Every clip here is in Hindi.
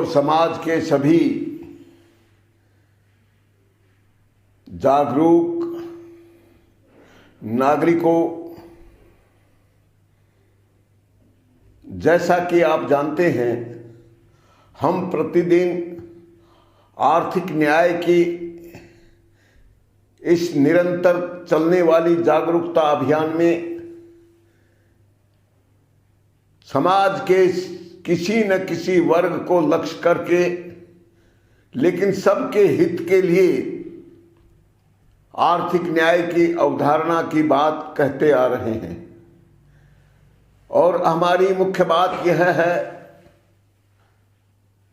और समाज के सभी जागरूक नागरिकों, जैसा कि आप जानते हैं, हम प्रतिदिन आर्थिक न्याय की इस निरंतर चलने वाली जागरूकता अभियान में समाज के किसी न किसी वर्ग को लक्ष्य करके, लेकिन सबके हित के लिए आर्थिक न्याय की अवधारणा की बात कहते आ रहे हैं। और हमारी मुख्य बात यह है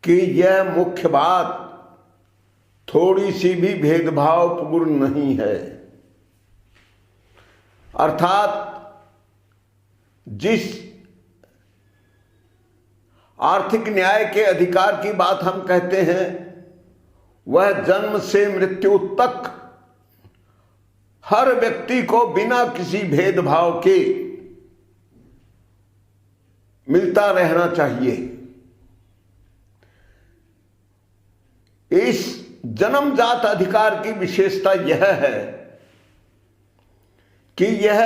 कि यह मुख्य बात थोड़ी सी भी भेदभावपूर्ण नहीं है। अर्थात जिस आर्थिक न्याय के अधिकार की बात हम कहते हैं, वह जन्म से मृत्यु तक हर व्यक्ति को बिना किसी भेदभाव के मिलता रहना चाहिए। इस जन्मजात अधिकार की विशेषता यह है कि यह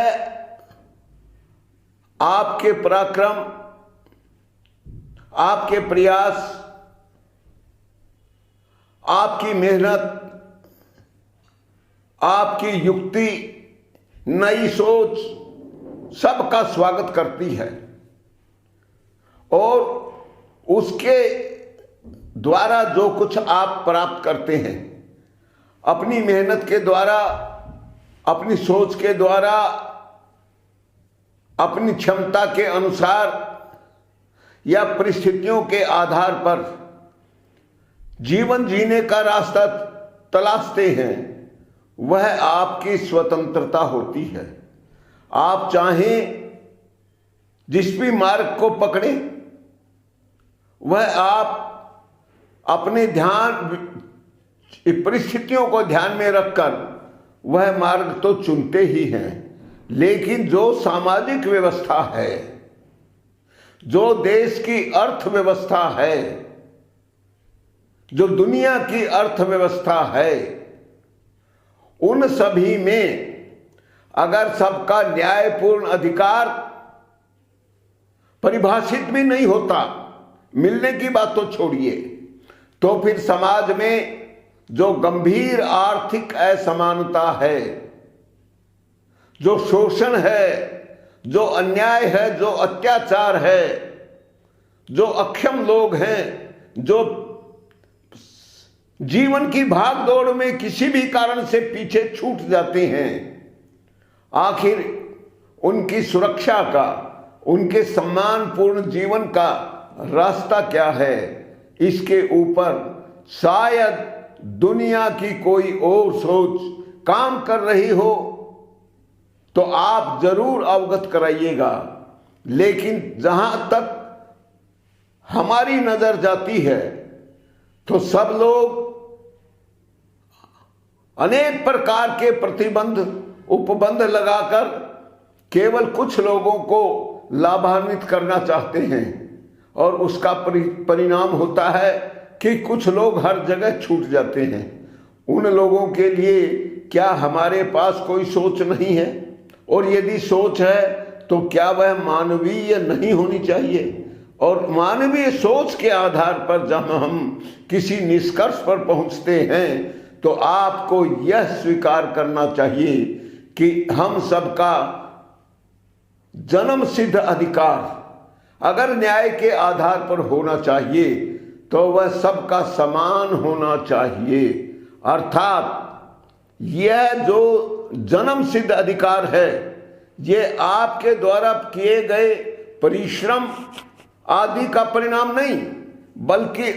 आपके पराक्रम, आपके प्रयास, आपकी मेहनत, आपकी युक्ति, नई सोच सबका स्वागत करती है और उसके द्वारा जो कुछ आप प्राप्त करते हैं, अपनी मेहनत के द्वारा, अपनी सोच के द्वारा, अपनी क्षमता के अनुसार या परिस्थितियों के आधार पर जीवन जीने का रास्ता तलाशते हैं, वह आपकी स्वतंत्रता होती है। आप चाहें जिस भी मार्ग को पकड़ें, वह आप अपने ध्यान परिस्थितियों को ध्यान में रखकर वह मार्ग तो चुनते ही हैं, लेकिन जो सामाजिक व्यवस्था है, जो देश की अर्थव्यवस्था है, जो दुनिया की अर्थव्यवस्था है, उन सभी में अगर सबका न्यायपूर्ण अधिकार परिभाषित भी नहीं होता, मिलने की बात तो छोड़िए, तो फिर समाज में जो गंभीर आर्थिक असमानता है, जो शोषण है, जो अन्याय है, जो अत्याचार है, जो अक्षम लोग हैं, जो जीवन की भाग दौड़ में किसी भी कारण से पीछे छूट जाते हैं, आखिर उनकी सुरक्षा का, उनके सम्मानपूर्ण जीवन का रास्ता क्या है, इसके ऊपर शायद दुनिया की कोई और सोच काम कर रही हो तो आप जरूर अवगत कराइएगा। लेकिन जहां तक हमारी नजर जाती है तो सब लोग अनेक प्रकार के प्रतिबंध, उपबंध लगाकर केवल कुछ लोगों को लाभान्वित करना चाहते हैं और उसका परिणाम होता है कि कुछ लोग हर जगह छूट जाते हैं। उन लोगों के लिए क्या हमारे पास कोई सोच नहीं है? और यदि सोच है तो क्या वह मानवीय नहीं होनी चाहिए? और मानवीय सोच के आधार पर जब हम किसी निष्कर्ष पर पहुंचते हैं तो आपको यह स्वीकार करना चाहिए कि हम सबका जन्म सिद्ध अधिकार अगर न्याय के आधार पर होना चाहिए तो वह सबका समान होना चाहिए। अर्थात यह जो जन्म सिद्ध अधिकार है, ये आपके द्वारा किए गए परिश्रम आदि का परिणाम नहीं, बल्कि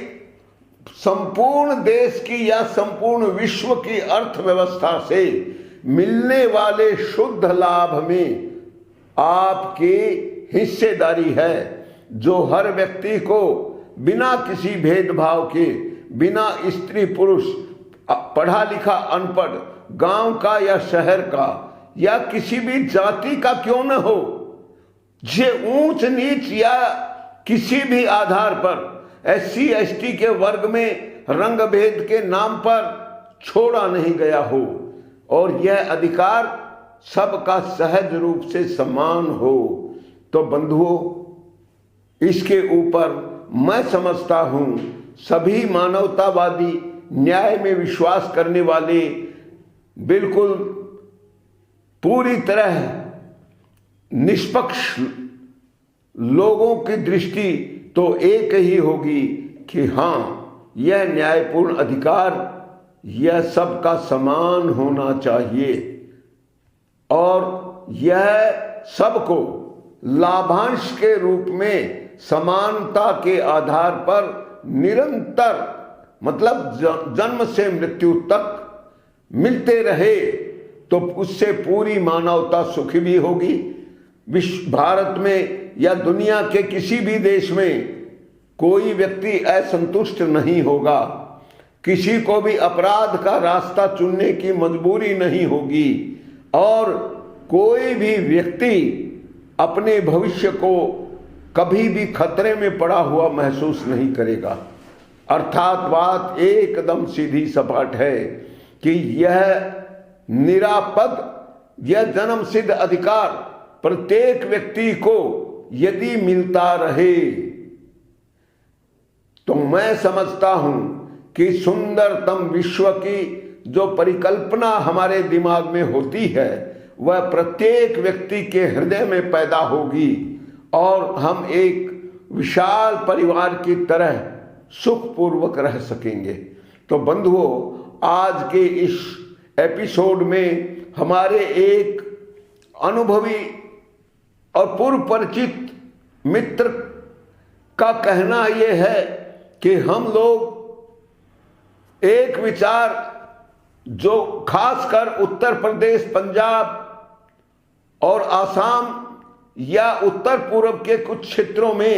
संपूर्ण देश की या संपूर्ण विश्व की अर्थव्यवस्था से मिलने वाले शुद्ध लाभ में आपकी हिस्सेदारी है, जो हर व्यक्ति को बिना किसी भेदभाव के, बिना स्त्री पुरुष, पढ़ा लिखा अनपढ़, गांव का या शहर का या किसी भी जाति का क्यों न हो, ये ऊंच नीच या किसी भी आधार पर SC ST के वर्ग में रंग भेद के नाम पर छोड़ा नहीं गया हो और यह अधिकार सबका सहज रूप से समान हो। तो बंधुओं, इसके ऊपर मैं समझता हूं सभी मानवतावादी, न्याय में विश्वास करने वाले बिल्कुल पूरी तरह निष्पक्ष लोगों की दृष्टि तो एक ही होगी कि हाँ, यह न्यायपूर्ण अधिकार यह सबका समान होना चाहिए और यह सबको लाभांश के रूप में समानता के आधार पर निरंतर, मतलब जन्म से मृत्यु तक मिलते रहे, तो उससे पूरी मानवता सुखी भी होगी। विश्व, भारत में या दुनिया के किसी भी देश में कोई व्यक्ति असंतुष्ट नहीं होगा, किसी को भी अपराध का रास्ता चुनने की मजबूरी नहीं होगी और कोई भी व्यक्ति अपने भविष्य को कभी भी खतरे में पड़ा हुआ महसूस नहीं करेगा। अर्थात बात एकदम सीधी सपाट है कि यह निरापद, यह जन्म सिद्ध अधिकार प्रत्येक व्यक्ति को यदि मिलता रहे तो मैं समझता हूं कि सुंदरतम विश्व की जो परिकल्पना हमारे दिमाग में होती है वह प्रत्येक व्यक्ति के हृदय में पैदा होगी और हम एक विशाल परिवार की तरह सुखपूर्वक रह सकेंगे। तो बंधुओं, आज के इस एपिसोड में हमारे एक अनुभवी और पूर्व परिचित मित्र का कहना यह है कि हम लोग एक विचार जो खासकर उत्तर प्रदेश, पंजाब और आसाम या उत्तर पूर्व के कुछ क्षेत्रों में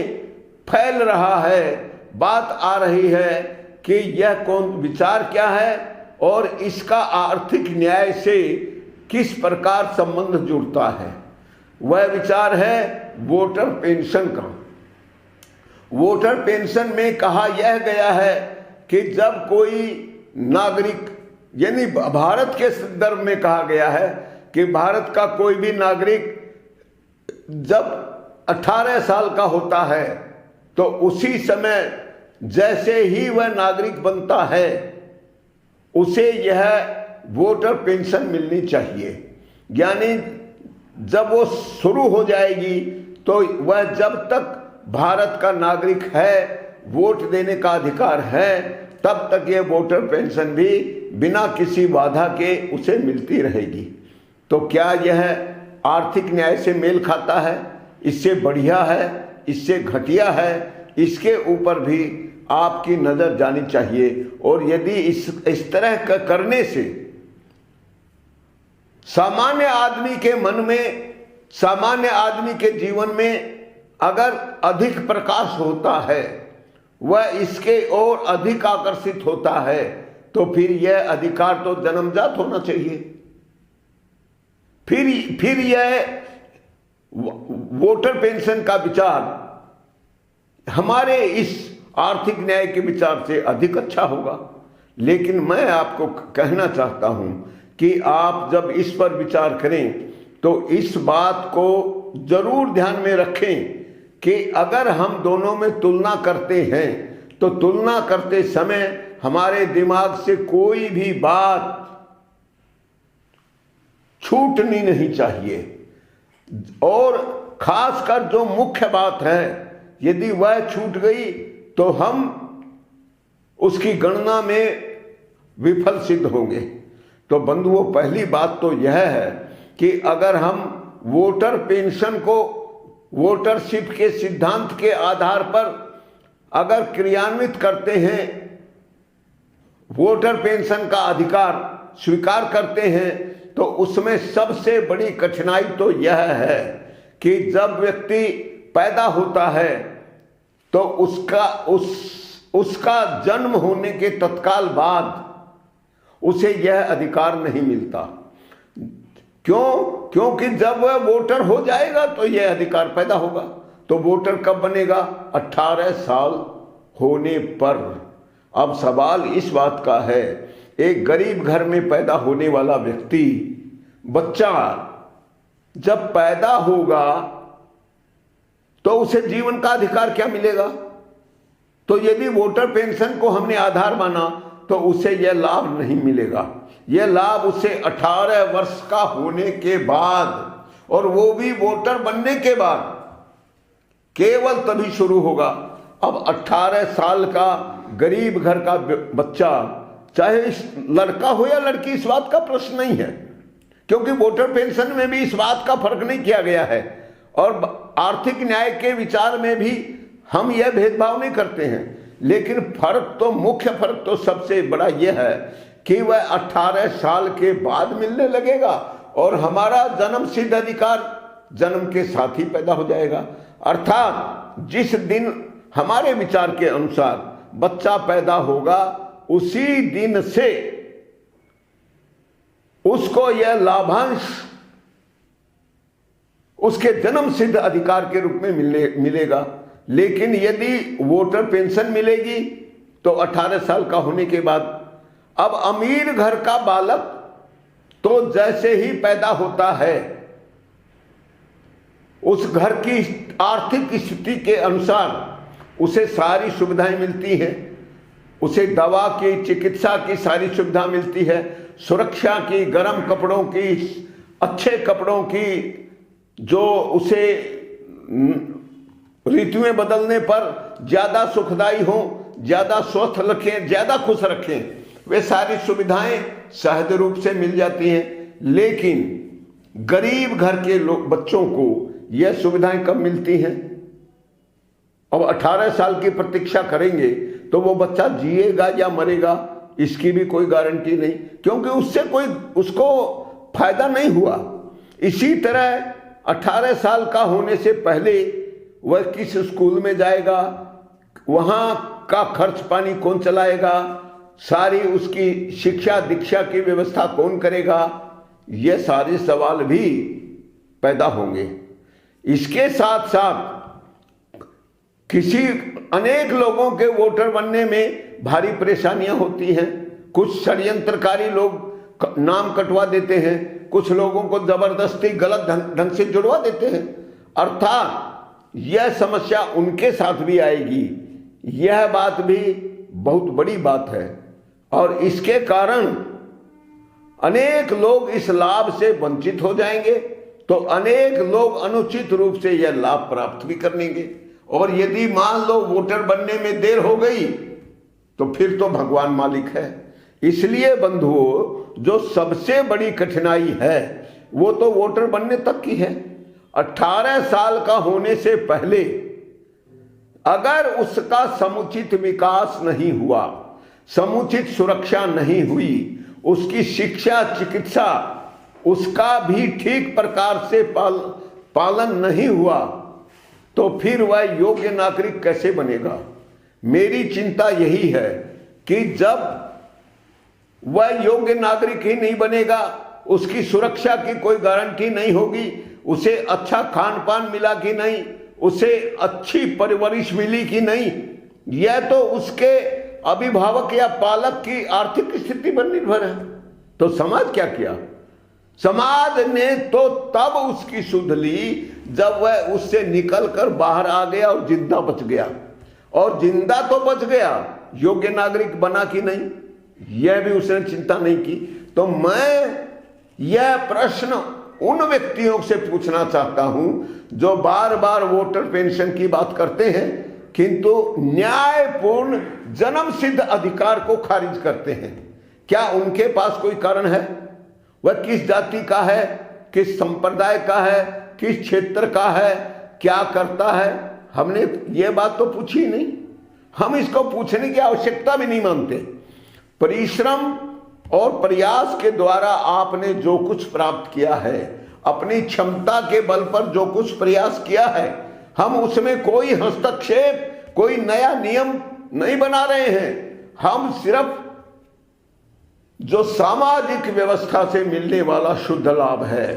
फैल रहा है, बात आ रही है कि यह कौन विचार क्या है और इसका आर्थिक न्याय से किस प्रकार संबंध जुड़ता है। वह विचार है वोटर पेंशन का। वोटर पेंशन में कहा यह गया है कि जब कोई नागरिक, यानी भारत के संदर्भ में कहा गया है कि भारत का कोई भी नागरिक जब 18 साल का होता है तो उसी समय जैसे ही वह नागरिक बनता है उसे यह वोटर पेंशन मिलनी चाहिए। यानी जब वो शुरू हो जाएगी तो वह जब तक भारत का नागरिक है, वोट देने का अधिकार है, तब तक ये वोटर पेंशन भी बिना किसी बाधा के उसे मिलती रहेगी। तो क्या यह आर्थिक न्याय से मेल खाता है? इससे बढ़िया है? इससे घटिया है? इसके ऊपर भी आपकी नजर जानी चाहिए। और यदि इस तरह का करने से सामान्य आदमी के मन में, सामान्य आदमी के जीवन में अगर अधिक प्रकाश होता है, वह इसके और अधिक आकर्षित होता है, तो फिर यह अधिकार तो जन्मजात होना चाहिए। फिर यह वोटर पेंशन का विचार हमारे इस आर्थिक न्याय के विचार से अधिक अच्छा होगा। लेकिन मैं आपको कहना चाहता हूं कि आप जब इस पर विचार करें तो इस बात को जरूर ध्यान में रखें कि अगर हम दोनों में तुलना करते हैं तो तुलना करते समय हमारे दिमाग से कोई भी बात छूटनी नहीं चाहिए। और खासकर जो मुख्य बात है, यदि वह छूट गई तो हम उसकी गणना में विफल सिद्ध होंगे। तो बंधुओं, पहली बात तो यह है कि अगर हम वोटर पेंशन को वोटरशिप के सिद्धांत के आधार पर अगर क्रियान्वित करते हैं, वोटर पेंशन का अधिकार स्वीकार करते हैं, तो उसमें सबसे बड़ी कठिनाई तो यह है कि जब व्यक्ति पैदा होता है तो उसका जन्म होने के तत्काल बाद उसे यह अधिकार नहीं मिलता। क्यों? क्योंकि जब वह वोटर हो जाएगा तो यह अधिकार पैदा होगा। तो वोटर कब बनेगा? 18 साल होने पर। अब सवाल इस बात का है, एक गरीब घर में पैदा होने वाला व्यक्ति, बच्चा जब पैदा होगा तो उसे जीवन का अधिकार क्या मिलेगा? तो यदि वोटर पेंशन को हमने आधार माना तो उसे यह लाभ नहीं मिलेगा। यह लाभ उसे 18 वर्ष का होने के बाद, और वो भी वोटर बनने के बाद, केवल तभी शुरू होगा। अब 18 साल का गरीब घर का बच्चा, चाहे लड़का हो या लड़की, इस बात का प्रश्न नहीं है, क्योंकि वोटर पेंशन में भी इस बात का फर्क नहीं किया गया है, और आर्थिक न्याय के विचार में भी हम यह भेदभाव नहीं करते हैं। लेकिन फर्क तो, मुख्य फर्क तो सबसे बड़ा यह है कि वह 18 साल के बाद मिलने लगेगा, और हमारा जन्म सिद्ध अधिकार जन्म के साथ ही पैदा हो जाएगा। अर्थात जिस दिन हमारे विचार के अनुसार बच्चा पैदा होगा, उसी दिन से उसको यह लाभांश उसके जन्म सिद्ध अधिकार के रूप में मिलेगा। लेकिन यदि वोटर पेंशन मिलेगी तो 18 साल का होने के बाद। अब अमीर घर का बालक तो जैसे ही पैदा होता है, उस घर की आर्थिक स्थिति के अनुसार उसे सारी सुविधाएं मिलती हैं। उसे दवा की, चिकित्सा की सारी सुविधा मिलती है, सुरक्षा की, गर्म कपड़ों की, अच्छे कपड़ों की, जो उसे ऋतुएं बदलने पर ज्यादा सुखदायी हो, ज्यादा स्वस्थ रखें, ज्यादा खुश रखें, वे सारी सुविधाएं सहज रूप से मिल जाती हैं। लेकिन गरीब घर के लोग, बच्चों को यह सुविधाएं कब मिलती हैं? अब 18 साल की प्रतीक्षा करेंगे तो वो बच्चा जिएगा या मरेगा, इसकी भी कोई गारंटी नहीं, क्योंकि उससे कोई उसको फायदा नहीं हुआ। इसी तरह 18 साल का होने से पहले वह किस स्कूल में जाएगा, वहां का खर्च पानी कौन चलाएगा, सारी उसकी शिक्षा दीक्षा की व्यवस्था कौन करेगा, ये सारे सवाल भी पैदा होंगे। इसके साथ साथ अनेक लोगों के वोटर बनने में भारी परेशानियां होती हैं। कुछ षड्यंत्रकारी लोग नाम कटवा देते हैं, कुछ लोगों को जबरदस्ती गलत ढंग से जुड़वा देते हैं। अर्थात यह समस्या उनके साथ भी आएगी। यह बात भी बहुत बड़ी बात है, और इसके कारण अनेक लोग इस लाभ से वंचित हो जाएंगे, तो अनेक लोग अनुचित रूप से यह लाभ प्राप्त भी कर लेंगे। और यदि मान लो वोटर बनने में देर हो गई तो फिर तो भगवान मालिक है। इसलिए बंधुओं, जो सबसे बड़ी कठिनाई है वो तो वोटर बनने तक की है। 18 साल का होने से पहले अगर उसका समुचित विकास नहीं हुआ, समुचित सुरक्षा नहीं हुई, उसकी शिक्षा चिकित्सा उसका भी ठीक प्रकार से पालन नहीं हुआ, तो फिर वह योग्य नागरिक कैसे बनेगा? मेरी चिंता यही है कि जब वह योग्य नागरिक ही नहीं बनेगा, उसकी सुरक्षा की कोई गारंटी नहीं होगी, उसे अच्छा खान पान मिला कि नहीं, उसे अच्छी परवरिश मिली कि नहीं, यह तो उसके अभिभावक या पालक की आर्थिक स्थिति पर निर्भर है। तो समाज क्या किया? समाज ने तो तब उसकी सुध ली जब वह उससे निकलकर बाहर आ गया और जिंदा बच गया। और जिंदा तो बच गया, योग्य नागरिक बना कि नहीं, यह भी उसने चिंता नहीं की। तो मैं यह प्रश्न उन व्यक्तियों से पूछना चाहता हूं जो बार बार वोटर पेंशन की बात करते हैं किंतु न्यायपूर्ण जन्म सिद्ध अधिकार को खारिज करते हैं। क्या उनके पास कोई कारण है? वह किस जाति का है, किस संप्रदाय का है, किस क्षेत्र का है, क्या करता है? हमने ये बात तो पूछी नहीं। हम इसको पूछने की आवश्यकता भी नहीं मानते। परिश्रम और प्रयास के द्वारा आपने जो कुछ प्राप्त किया है, अपनी क्षमता के बल पर जो कुछ प्रयास किया है, हम उसमें कोई हस्तक्षेप, कोई नया नियम नहीं बना रहे हैं। हम सिर्फ जो सामाजिक व्यवस्था से मिलने वाला शुद्ध लाभ है,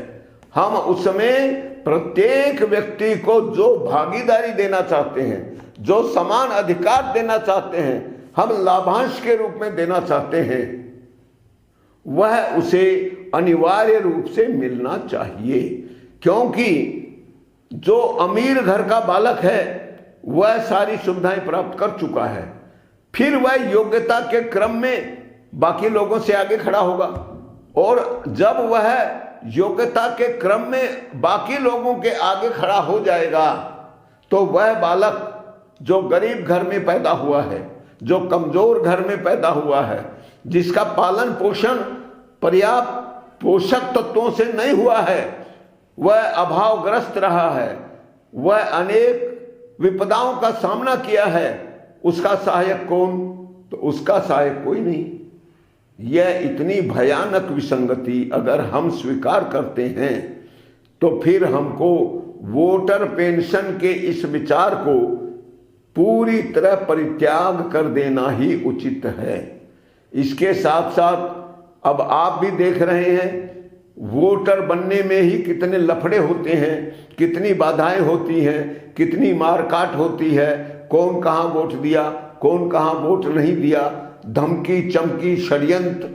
हम उसमें प्रत्येक व्यक्ति को जो भागीदारी देना चाहते हैं, जो समान अधिकार देना चाहते हैं, हम लाभांश के रूप में देना चाहते हैं, वह उसे अनिवार्य रूप से मिलना चाहिए। क्योंकि जो अमीर घर का बालक है वह सारी सुविधाएं प्राप्त कर चुका है, फिर वह योग्यता के क्रम में बाकी लोगों से आगे खड़ा होगा, और जब वह योग्यता के क्रम में बाकी लोगों के आगे खड़ा हो जाएगा तो वह बालक जो गरीब घर में पैदा हुआ है, जो कमजोर घर में पैदा हुआ है, जिसका पालन पोषण पर्याप्त पोषक तत्वों से नहीं हुआ है, वह अभावग्रस्त रहा है, वह अनेक विपदाओं का सामना किया है, उसका सहायक कौन? तो उसका सहायक कोई नहीं। यह इतनी भयानक विसंगति अगर हम स्वीकार करते हैं तो फिर हमको वोटर पेंशन के इस विचार को पूरी तरह परित्याग कर देना ही उचित है। इसके साथ साथ अब आप भी देख रहे हैं वोटर बनने में ही कितने लफड़े होते हैं, कितनी बाधाएं होती हैं, कितनी मारकाट होती है, कौन कहाँ वोट दिया, कौन कहाँ वोट नहीं दिया, धमकी चमकी षड्यंत्र,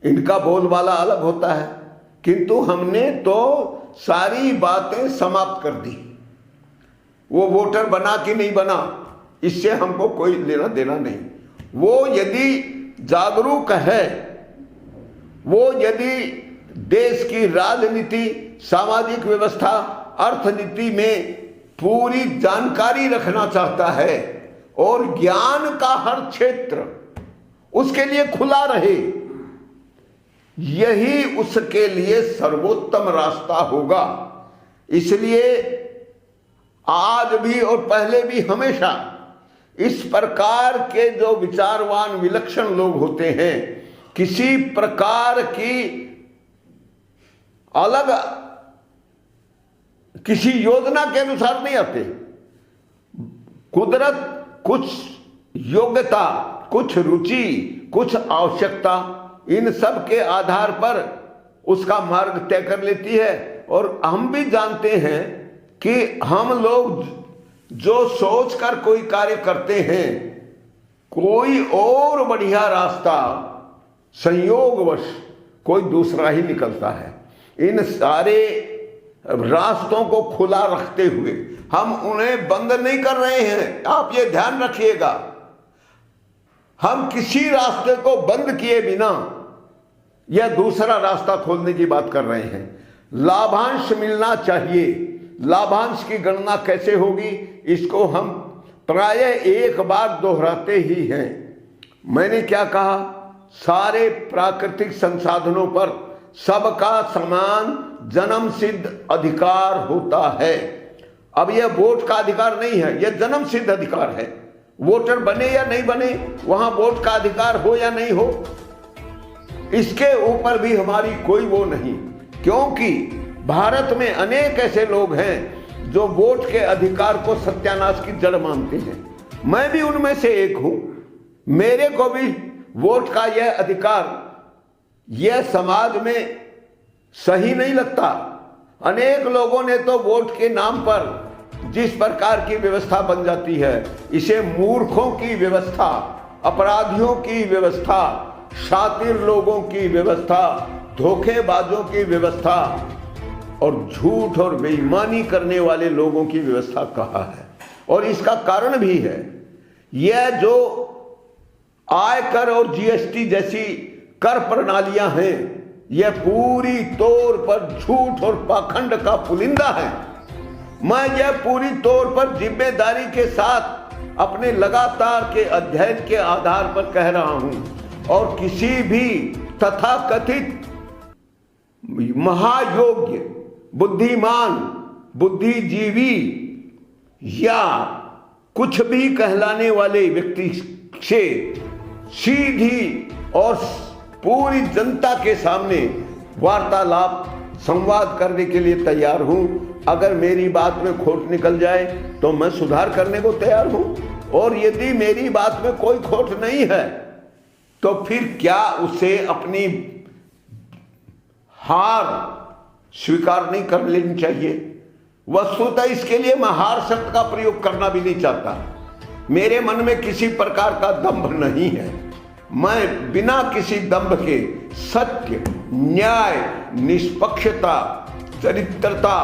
इनका बोलबाला अलग होता है। किंतु हमने तो सारी बातें समाप्त कर दी। वो वोटर बना कि नहीं बना इससे हमको कोई लेना देना नहीं। वो यदि जागरूक है, वो यदि देश की राजनीति, सामाजिक व्यवस्था, अर्थनीति में पूरी जानकारी रखना चाहता है और ज्ञान का हर क्षेत्र उसके लिए खुला रहे, यही उसके लिए सर्वोत्तम रास्ता होगा। इसलिए आज भी और पहले भी हमेशा इस प्रकार के जो विचारवान विलक्षण लोग होते हैं, किसी प्रकार की अलग किसी योजना के अनुसार नहीं आते। कुदरत कुछ योग्यता, कुछ रुचि, कुछ आवश्यकता, इन सब के आधार पर उसका मार्ग तय कर लेती है। और हम भी जानते हैं कि हम लोग जो सोचकर कोई कार्य करते हैं, कोई और बढ़िया रास्ता संयोगवश कोई दूसरा ही निकलता है। इन सारे रास्तों को खुला रखते हुए हम उन्हें बंद नहीं कर रहे हैं, आप ये ध्यान रखिएगा। हम किसी रास्ते को बंद किए बिना यह दूसरा रास्ता खोलने की बात कर रहे हैं। लाभांश मिलना चाहिए। लाभांश की गणना कैसे होगी इसको हम प्रायः एक बार दोहराते ही हैं। मैंने क्या कहा? सारे प्राकृतिक संसाधनों पर सबका समान जन्म सिद्ध अधिकार होता है। अब यह वोट का अधिकार नहीं है, यह जन्म सिद्ध अधिकार है। वोटर बने या नहीं बने, वहां वोट का अधिकार हो या नहीं हो, इसके ऊपर भी हमारी कोई वो नहीं। क्योंकि भारत में अनेक ऐसे लोग हैं जो वोट के अधिकार को सत्यानाश की जड़ मानते हैं। मैं भी उनमें से एक हूं। मेरे को भी वोट का यह अधिकार यह समाज में सही नहीं लगता। अनेक लोगों ने तो वोट के नाम पर जिस प्रकार की व्यवस्था बन जाती है, इसे मूर्खों की व्यवस्था, अपराधियों की व्यवस्था, शातिर लोगों की व्यवस्था, धोखेबाजों की व्यवस्था और झूठ और बेईमानी करने वाले लोगों की व्यवस्था कहा है। और इसका कारण भी है, यह जो आयकर और जीएसटी जैसी कर प्रणालियां हैं, यह पूरी तौर पर झूठ और पाखंड का पुलिंदा है। मैं यह पूरी तौर पर जिम्मेदारी के साथ अपने लगातार के अध्ययन के आधार पर कह रहा हूं। और किसी भी तथाकथित महायोग्य, बुद्धिमान, बुद्धिजीवी या कुछ भी कहलाने वाले व्यक्ति से सीधी और पूरी जनता के सामने वार्तालाप, संवाद करने के लिए तैयार हूं। अगर मेरी बात में खोट निकल जाए तो मैं सुधार करने को तैयार हूं, और यदि मेरी बात में कोई खोट नहीं है तो फिर क्या उसे अपनी हार स्वीकार नहीं कर लेनी चाहिए। वस्तुतः इसके लिए मैं हार शब्द का प्रयोग करना भी नहीं चाहता। मेरे मन में किसी प्रकार का दंभ नहीं है। मैं बिना किसी दंभ के सत्य, न्याय, निष्पक्षता, चरित्रता,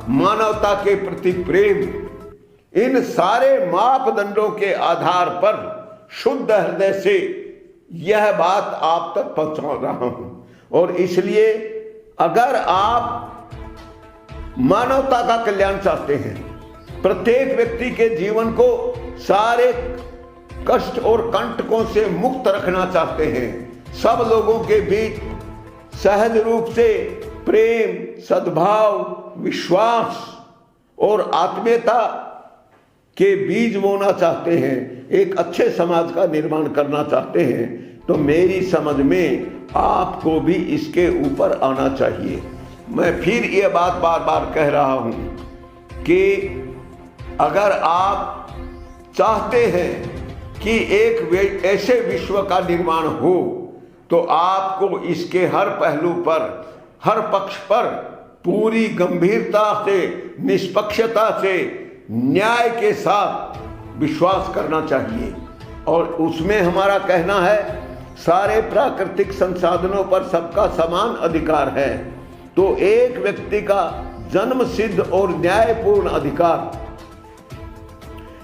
मानवता के प्रति प्रेम, इन सारे मापदंडों के आधार पर शुद्ध हृदय से यह बात आप तक पहुंचा रहा हूं। और इसलिए अगर आप मानवता का कल्याण चाहते हैं, प्रत्येक व्यक्ति के जीवन को सारे कष्ट और कंटकों से मुक्त रखना चाहते हैं, सब लोगों के बीच सहज रूप से प्रेम, सद्भाव, विश्वास और आत्मीयता के बीज बोना चाहते हैं, एक अच्छे समाज का निर्माण करना चाहते हैं, तो मेरी समझ में आपको भी इसके ऊपर आना चाहिए। मैं फिर ये बात बार बार कह रहा हूं कि अगर आप चाहते हैं कि एक ऐसे विश्व का निर्माण हो, तो आपको इसके हर पहलू पर, हर पक्ष पर पूरी गंभीरता से, निष्पक्षता से, न्याय के साथ विश्वास करना चाहिए। और उसमें हमारा कहना है सारे प्राकृतिक संसाधनों पर सबका समान अधिकार है। तो एक व्यक्ति का जन्म सिद्ध और न्यायपूर्ण अधिकार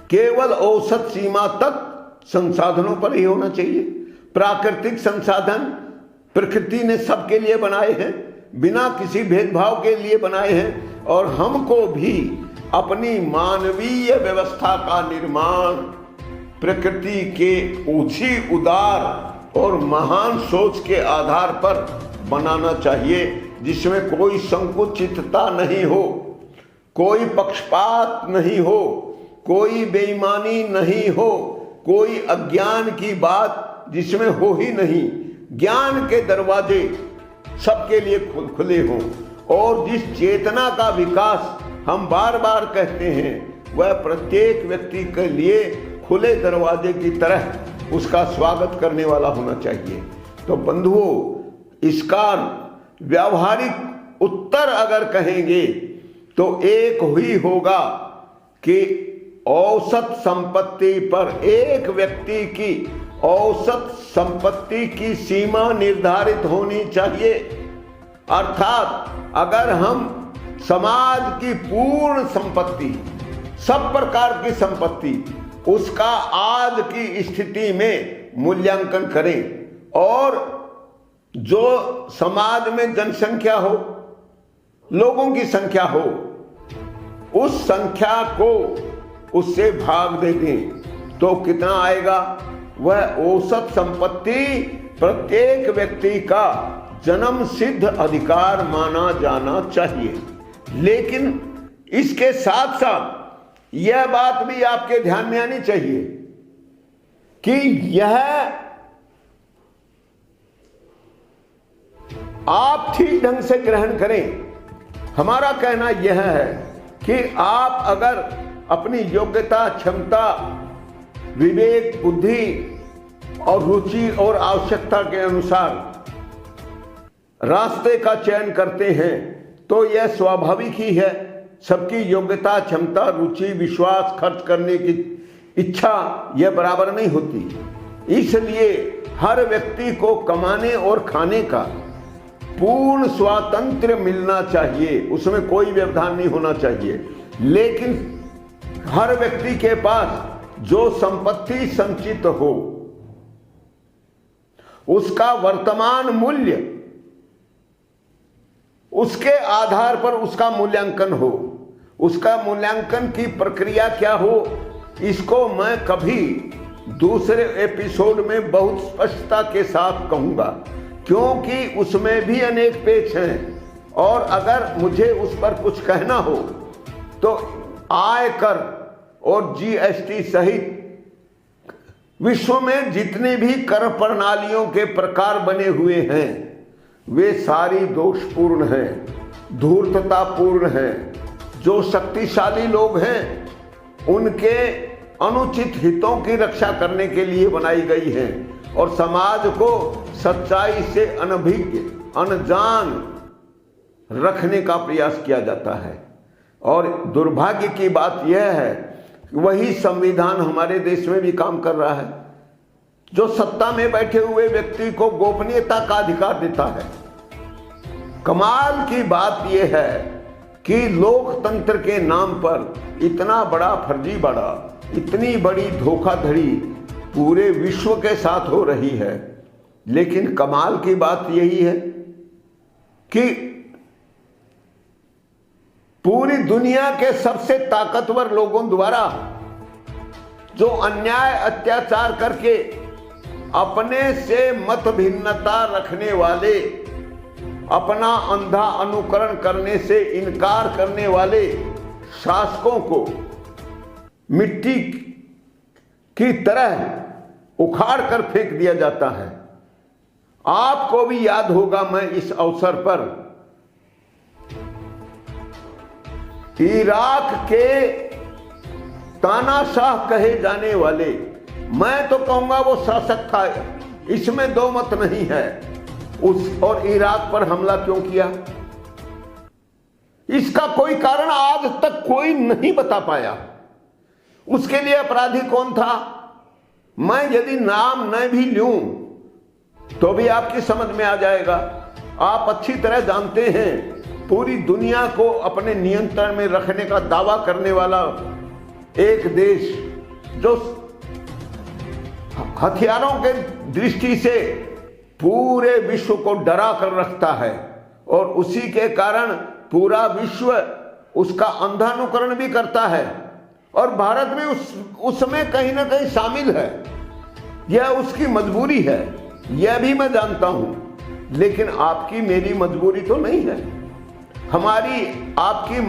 केवल औसत सीमा तक संसाधनों पर ही होना चाहिए। प्राकृतिक संसाधन प्रकृति ने सबके लिए बनाए हैं, बिना किसी भेदभाव के लिए बनाए हैं, और हमको भी अपनी मानवीय व्यवस्था का निर्माण प्रकृति के ऊंची, उदार और महान सोच के आधार पर बनाना चाहिए, जिसमें कोई संकुचितता नहीं हो, कोई पक्षपात नहीं हो, कोई बेईमानी नहीं हो, कोई अज्ञान की बात जिसमें हो ही नहीं। ज्ञान के दरवाजे सबके लिए खुले हों, और जिस चेतना का विकास हम बार बार कहते हैं, वह प्रत्येक व्यक्ति के लिए खुले दरवाजे की तरह उसका स्वागत करने वाला होना चाहिए। तो बंधुओं, इसका व्यावहारिक उत्तर अगर कहेंगे तो एक ही होगा कि औसत संपत्ति पर, एक व्यक्ति की औसत संपत्ति की सीमा निर्धारित होनी चाहिए। अर्थात अगर हम समाज की पूर्ण संपत्ति, सब प्रकार की संपत्ति, उसका आज की स्थिति में मूल्यांकन करें, और जो समाज में जनसंख्या हो, लोगों की संख्या हो, उस संख्या को उससे भाग दे दें, तो कितना आएगा? वह औसत संपत्ति प्रत्येक व्यक्ति का जन्म सिद्ध अधिकार माना जाना चाहिए। लेकिन इसके साथ साथ यह बात भी आपके ध्यान में आनी चाहिए कि यह आप ठीक ढंग से ग्रहण करें। हमारा कहना यह है कि आप अगर अपनी योग्यता, क्षमता, विवेक, बुद्धि और रुचि और आवश्यकता के अनुसार रास्ते का चयन करते हैं, तो यह स्वाभाविक ही है। सबकी योग्यता, क्षमता, रुचि, विश्वास, खर्च करने की इच्छा यह बराबर नहीं होती। इसलिए हर व्यक्ति को कमाने और खाने का पूर्ण स्वातंत्र्य मिलना चाहिए, उसमें कोई व्यवधान नहीं होना चाहिए। लेकिन हर व्यक्ति के पास जो संपत्ति संचित हो, उसका वर्तमान मूल्य, उसके आधार पर उसका मूल्यांकन हो। उसका मूल्यांकन की प्रक्रिया क्या हो, इसको मैं कभी दूसरे एपिसोड में बहुत स्पष्टता के साथ कहूंगा, क्योंकि उसमें भी अनेक पेच हैं। और अगर मुझे उस पर कुछ कहना हो तो आयकर और जीएसटी सहित विश्व में जितने भी कर प्रणालियों के प्रकार बने हुए हैं, वे सारी दोषपूर्ण हैं, धूर्ततापूर्ण हैं। जो शक्तिशाली लोग हैं, उनके अनुचित हितों की रक्षा करने के लिए बनाई गई है, और समाज को सच्चाई से अनभिज्ञ, अनजान रखने का प्रयास किया जाता है। और दुर्भाग्य की बात यह है कि वही संविधान हमारे देश में भी काम कर रहा है, जो सत्ता में बैठे हुए व्यक्ति को गोपनीयता का अधिकार देता है। कमाल की बात यह है कि लोकतंत्र के नाम पर इतना बड़ा फर्जीवाड़ा, इतनी बड़ी धोखाधड़ी पूरे विश्व के साथ हो रही है। लेकिन कमाल की बात यही है कि पूरी दुनिया के सबसे ताकतवर लोगों द्वारा जो अन्याय अत्याचार करके अपने से मत भिन्नता रखने वाले, अपना अंधा अनुकरण करने से इनकार करने वाले शासकों को मिट्टी की तरह उखाड़ कर फेंक दिया जाता है। आपको भी याद होगा, मैं इस अवसर पर इराक के तानाशाह कहे जाने वाले, मैं तो कहूंगा वो शासक था, इसमें दो मत नहीं है, उस और इराक पर हमला क्यों किया, इसका कोई कारण आज तक कोई नहीं बता पाया। उसके लिए अपराधी कौन था? मैं यदि नाम न भी लूं तो भी आपकी समझ में आ जाएगा। आप अच्छी तरह जानते हैं, पूरी दुनिया को अपने नियंत्रण में रखने का दावा करने वाला एक देश जो हथियारों के दृष्टि से पूरे विश्व को डरा कर रखता है, और उसी के कारण पूरा विश्व उसका अंधानुकरण भी करता है, और भारत भी उसमें कहीं ना कहीं शामिल है। यह उसकी मजबूरी है, यह भी मैं जानता हूं, लेकिन आपकी मेरी मजबूरी तो नहीं है, हमारी आपकी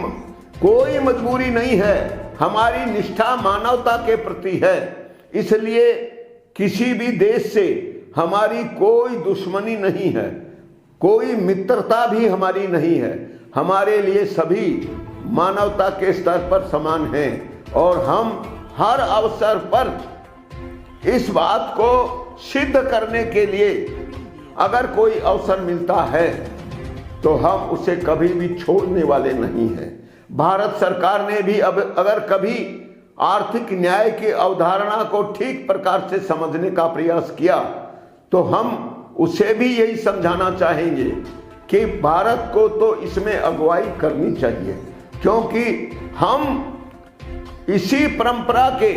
कोई मजबूरी नहीं है, हमारी निष्ठा मानवता के प्रति है। इसलिए किसी भी देश से हमारी कोई दुश्मनी नहीं है, कोई मित्रता भी हमारी नहीं है। हमारे लिए सभी मानवता के स्तर पर समान हैं, और हम हर अवसर पर इस बात को सिद्ध करने के लिए अगर कोई अवसर मिलता है तो हम उसे कभी भी छोड़ने वाले नहीं हैं। भारत सरकार ने भी अब अगर कभी आर्थिक न्याय की अवधारणा को ठीक प्रकार से समझने का प्रयास किया तो हम उसे भी यही समझाना चाहेंगे कि भारत को तो इसमें अगुवाई करनी चाहिए, क्योंकि हम इसी परंपरा के,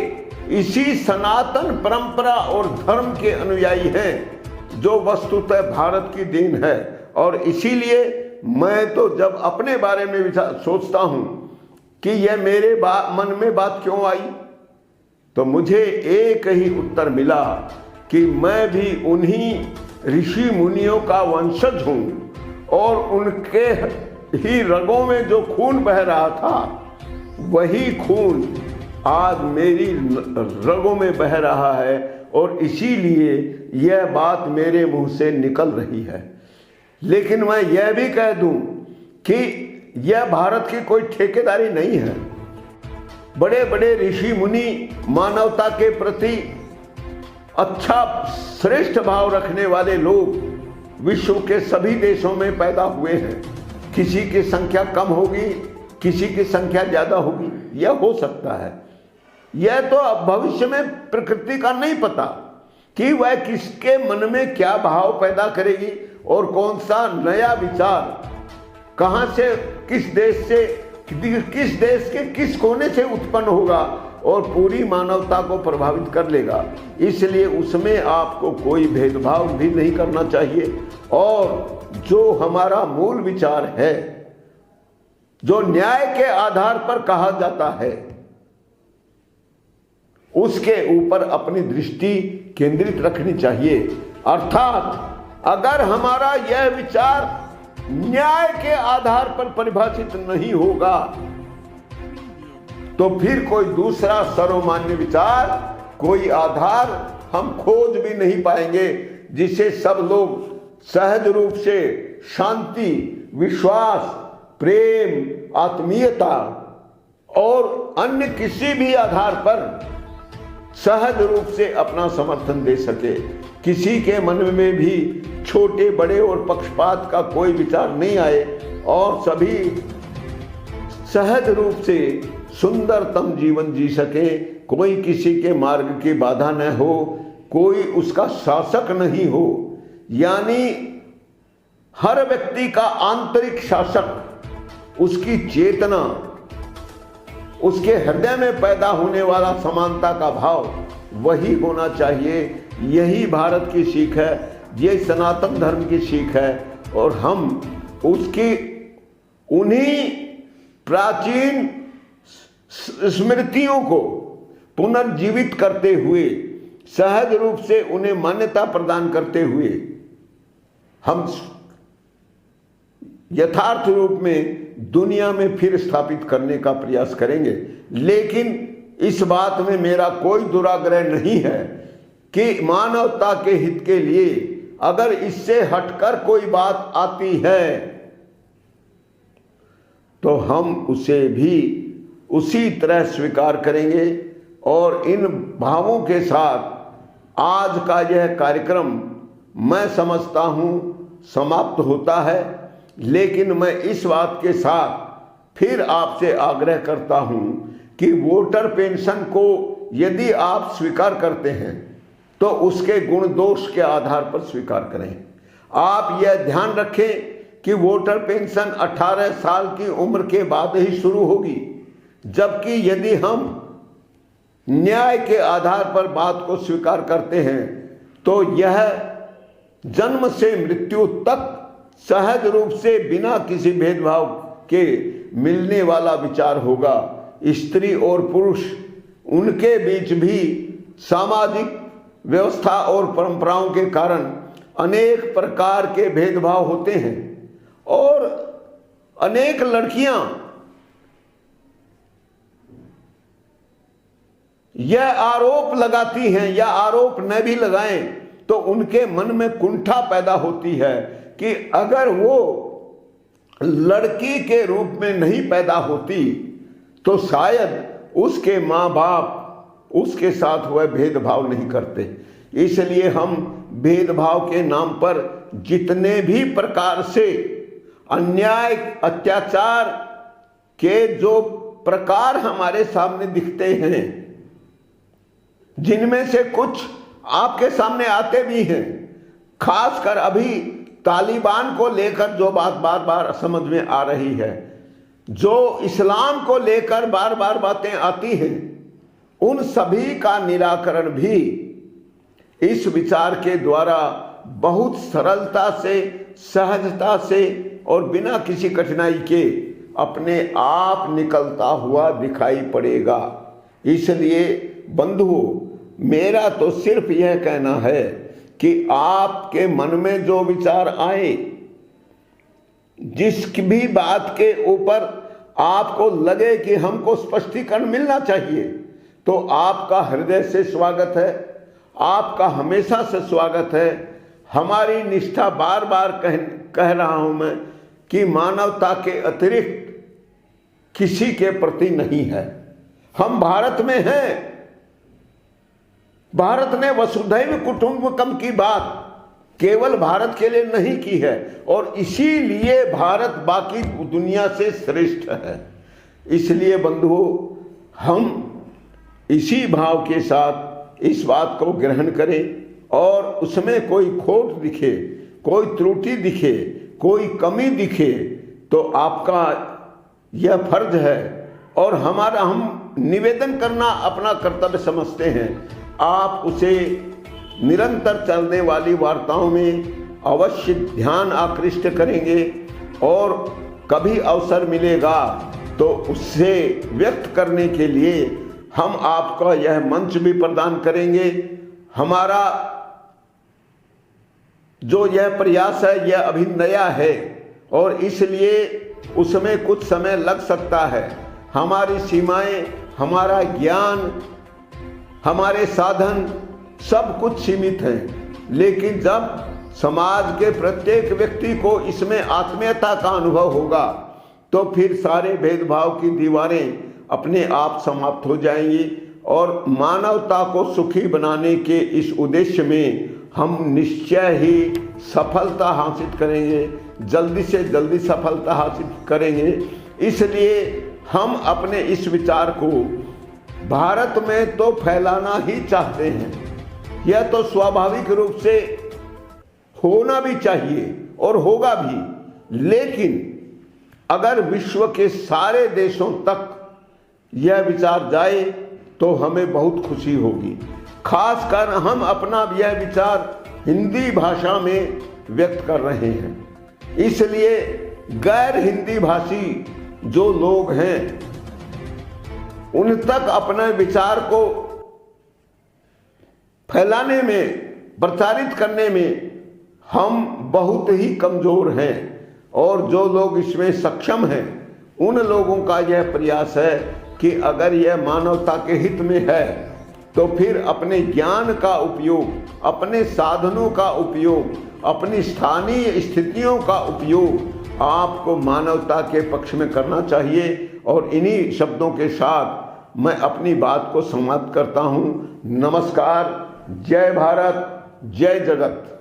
इसी सनातन परंपरा और धर्म के अनुयायी हैं जो वस्तुतः भारत की देन है। और इसीलिए मैं तो जब अपने बारे में सोचता हूं कि यह मेरे मन में बात क्यों आई, तो मुझे एक ही उत्तर मिला कि मैं भी उन्हीं ऋषि मुनियों का वंशज हूं, और उनके ही रगों में जो खून बह रहा था वही खून आज मेरी रगों में बह रहा है, और इसीलिए यह बात मेरे मुंह से निकल रही है। लेकिन मैं यह भी कह दूं कि यह भारत की कोई ठेकेदारी नहीं है। बड़े बड़े ऋषि मुनि मानवता के प्रति अच्छा श्रेष्ठ भाव रखने वाले लोग विश्व के सभी देशों में पैदा हुए हैं। किसी की संख्या कम होगी, किसी की संख्या ज्यादा होगी, यह हो सकता है। यह तो भविष्य में प्रकृति का नहीं पता कि वह किसके मन में क्या भाव पैदा करेगी, और कौन सा नया विचार कहां से, किस देश के किस कोने से उत्पन्न होगा और पूरी मानवता को प्रभावित कर लेगा। इसलिए उसमें आपको कोई भेदभाव भी नहीं करना चाहिए, और जो हमारा मूल विचार है, जो न्याय के आधार पर कहा जाता है, उसके ऊपर अपनी दृष्टि केंद्रित रखनी चाहिए। अर्थात अगर हमारा यह विचार न्याय के आधार पर परिभाषित नहीं होगा तो फिर कोई दूसरा सर्वमान्य विचार, कोई आधार हम खोज भी नहीं पाएंगे जिसे सब लोग सहज रूप से शांति, विश्वास, प्रेम, आत्मीयता और अन्य किसी भी आधार पर सहज रूप से अपना समर्थन दे सके। किसी के मन में भी छोटे बड़े और पक्षपात का कोई विचार नहीं आए और सभी सहज रूप से सुंदरतम जीवन जी सके। कोई किसी के मार्ग की बाधा न हो, कोई उसका शासक नहीं हो, यानी हर व्यक्ति का आंतरिक शासक, उसकी चेतना, उसके हृदय में पैदा होने वाला समानता का भाव वही होना चाहिए। यही भारत की सीख है, ये सनातन धर्म की सीख है। और हम उसकी उन्हीं प्राचीन स्मृतियों को पुनर्जीवित करते हुए, सहज रूप से उन्हें मान्यता प्रदान करते हुए हम यथार्थ रूप में दुनिया में फिर स्थापित करने का प्रयास करेंगे। लेकिन इस बात में मेरा कोई दुराग्रह नहीं है कि मानवता के हित के लिए अगर इससे हटकर कोई बात आती है तो हम उसे भी उसी तरह स्वीकार करेंगे। और इन भावों के साथ आज का यह कार्यक्रम मैं समझता हूं समाप्त होता है। लेकिन मैं इस बात के साथ फिर आपसे आग्रह करता हूं कि वोटर पेंशन को यदि आप स्वीकार करते हैं तो उसके गुण दोष के आधार पर स्वीकार करें। आप यह ध्यान रखें कि वोटर पेंशन 18 साल की उम्र के बाद ही शुरू होगी, जबकि यदि हम न्याय के आधार पर बात को स्वीकार करते हैं तो यह जन्म से मृत्यु तक सहज रूप से बिना किसी भेदभाव के मिलने वाला विचार होगा। स्त्री और पुरुष, उनके बीच भी सामाजिक व्यवस्था और परंपराओं के कारण अनेक प्रकार के भेदभाव होते हैं। और अनेक लड़कियां यह आरोप लगाती हैं, या आरोप न भी लगाएं तो उनके मन में कुंठा पैदा होती है कि अगर वो लड़की के रूप में नहीं पैदा होती तो शायद उसके माँ बाप उसके साथ वह भेदभाव नहीं करते। इसलिए हम भेदभाव के नाम पर जितने भी प्रकार से अन्याय अत्याचार के जो प्रकार हमारे सामने दिखते हैं, जिनमें से कुछ आपके सामने आते भी हैं, खासकर अभी तालिबान को लेकर जो बात बार बार समझ में आ रही है, जो इस्लाम को लेकर बार बार बातें आती हैं, उन सभी का निराकरण भी इस विचार के द्वारा बहुत सरलता से, सहजता से और बिना किसी कठिनाई के अपने आप निकलता हुआ दिखाई पड़ेगा। इसलिए बंधुओं, मेरा तो सिर्फ यह कहना है कि आपके मन में जो विचार आए, जिस भी बात के ऊपर आपको लगे कि हमको स्पष्टीकरण मिलना चाहिए, तो आपका हृदय से स्वागत है, आपका हमेशा से स्वागत है। हमारी निष्ठा बार बार कह रहा हूं मैं कि मानवता के अतिरिक्त किसी के प्रति नहीं है। हम भारत में हैं। भारत ने वसुधैव कुटुंबकम की बात केवल भारत के लिए नहीं की है, और इसीलिए भारत बाकी दुनिया से श्रेष्ठ है। इसलिए बंधुओं, हम इसी भाव के साथ इस बात को ग्रहण करें, और उसमें कोई खोट दिखे, कोई त्रुटि दिखे, कोई कमी दिखे तो आपका यह फर्ज है और हमारा, हम निवेदन करना अपना कर्तव्य समझते हैं। आप उसे निरंतर चलने वाली वार्ताओं में अवश्य ध्यान आकृष्ट करेंगे, और कभी अवसर मिलेगा तो उससे व्यक्त करने के लिए हम आपका यह मंच भी प्रदान करेंगे। हमारा जो यह प्रयास है यह अभी नया है और इसलिए उसमें कुछ समय लग सकता है। हमारी सीमाएं, हमारा ज्ञान, हमारे साधन सब कुछ सीमित हैं, लेकिन जब समाज के प्रत्येक व्यक्ति को इसमें आत्मीयता का अनुभव होगा तो फिर सारे भेदभाव की दीवारें अपने आप समाप्त हो जाएंगी और मानवता को सुखी बनाने के इस उद्देश्य में हम निश्चय ही सफलता हासिल करेंगे। जल्दी से जल्दी सफलता हासिल करेंगे। इसलिए हम अपने इस विचार को भारत में तो फैलाना ही चाहते हैं। यह तो स्वाभाविक रूप से होना भी चाहिए और होगा भी, लेकिन अगर विश्व के सारे देशों तक यह विचार जाए तो हमें बहुत खुशी होगी। खासकर हम अपना यह विचार हिंदी भाषा में व्यक्त कर रहे हैं, इसलिए गैर हिंदी भाषी जो लोग हैं उन तक अपने विचार को फैलाने में, प्रचारित करने में हम बहुत ही कमजोर हैं। और जो लोग इसमें सक्षम हैं उन लोगों का यह प्रयास है कि अगर यह मानवता के हित में है तो फिर अपने ज्ञान का उपयोग, अपने साधनों का उपयोग, अपनी स्थानीय स्थितियों का उपयोग आपको मानवता के पक्ष में करना चाहिए। और इन्हीं शब्दों के साथ मैं अपनी बात को समाप्त करता हूँ। नमस्कार, जय भारत, जय जगत।